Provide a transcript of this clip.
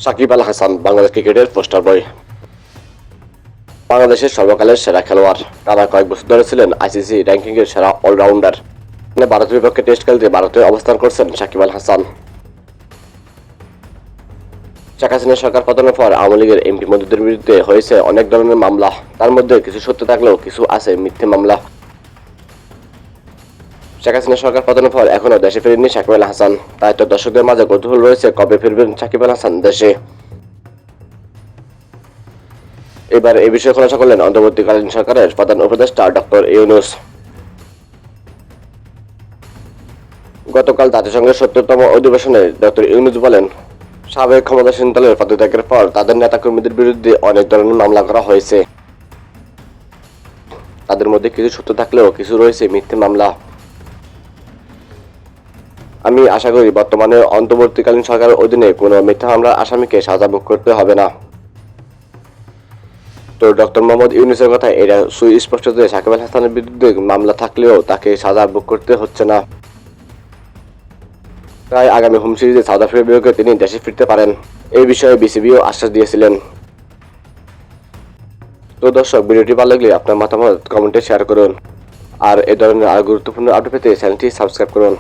সাকিব আল হাসান বাংলাদেশ ক্রিকেটের পোস্টার বয়। বাংলাদেশের সর্বকালের সেরা খেলোয়াড়, টানা কয়েক বছর ধরে ছিলেন আইসিসি র্যাঙ্কিংয়ের সেরা অলরাউন্ডার। ভারতের বিপক্ষে টেস্ট খেলতে ভারতে অবস্থান করছেন সাকিব আল হাসান। শেখ হাসিনা সরকার পতনের পর আওয়ামী লীগের এমপি মন্ত্রীদের বিরুদ্ধে হয়েছে অনেক ধরনের মামলা। তার মধ্যে কিছু সত্য থাকলেও কিছু আছে মিথ্যে মামলা। শেখ হাসিনা সরকার পতনের পর এখনো দেশে ফেরেননি সাকিব আল হাসান। তাই তো দর্শকদের মাঝে কৌতূহল রয়েছে কবে ফিরবেন সাকিব আল হাসান দেশে। এবার এই বিষয়ে খোলাসা করলেন অন্তর্বর্তীকালীন সরকারের প্রধান উপদেষ্টা ডক্টর ইউনূস। গতকাল জাতিসংঘের ৭০তম অধিবেশনে ডক্টর ইউনূস বলেন, সাবেক ক্ষমতাসীন দলের পদত্যাগের পর তাদের নেতাকর্মীদের বিরুদ্ধে অনেক ধরনের মামলা করা হয়েছে। তাদের মধ্যে কিছু সত্য থাকলেও কিছু রয়েছে মিথ্যে মামলা। আমি আশা করি বর্তমানে অন্তর্বর্তীকালীন সরকারের অধীনে কোনো মিথ্যা মামলার আসামিকে সাজা ভোগ করতে হবে না। তো ডক্টর মোহাম্মদ ইউনূসের কথা এটা সুস্পষ্ট যে সাকিব আল হাসানের বিরুদ্ধে মামলা থাকলেও তাকে সাজা ভোগ করতে হচ্ছে না। তাই আগামী হোম সিরিজে সাউথ আফ্রিকার বিপক্ষে তিনি দেশে ফিরতে পারেন, এই বিষয়ে বিসিবিও আশ্বাস দিয়েছিলেন। তো দর্শক, ভিডিওটি ভালো লাগলে আপনার মতামত কমেন্টে শেয়ার করুন, আর এ ধরনের আরো গুরুত্বপূর্ণ আপডেট পেতে চ্যানেলটি সাবস্ক্রাইব করুন।